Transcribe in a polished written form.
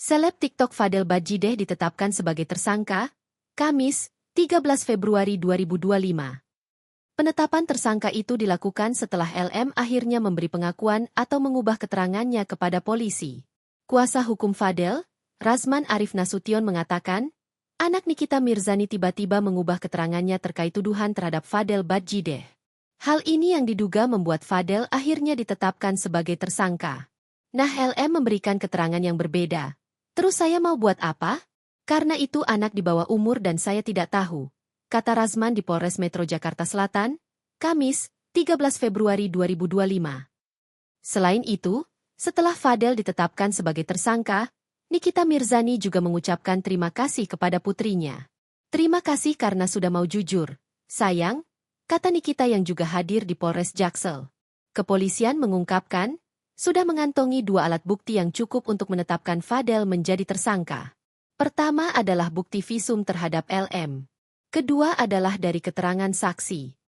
Seleb TikTok Fadel Badjideh ditetapkan sebagai tersangka, Kamis, 13 Februari 2025. Penetapan tersangka itu dilakukan setelah LM akhirnya memberi pengakuan atau mengubah keterangannya kepada polisi. Kuasa hukum Fadel, Razman Arif Nasution mengatakan, anak Nikita Mirzani tiba-tiba mengubah keterangannya terkait tuduhan terhadap Fadel Badjideh. Hal ini yang diduga membuat Fadel akhirnya ditetapkan sebagai tersangka. Nah, LM memberikan keterangan yang berbeda. Terus saya mau buat apa? Karena itu anak di bawah umur dan saya tidak tahu, kata Razman di Polres Metro Jakarta Selatan, Kamis, 13 Februari 2025. Selain itu, setelah Fadel ditetapkan sebagai tersangka, Nikita Mirzani juga mengucapkan terima kasih kepada putrinya. Terima kasih karena sudah mau jujur, sayang, kata Nikita yang juga hadir di Polres Jaksel. Kepolisian mengungkapkan, sudah mengantongi 2 alat bukti yang cukup untuk menetapkan Fadel menjadi tersangka. Pertama adalah bukti visum terhadap LM. Kedua adalah dari keterangan saksi.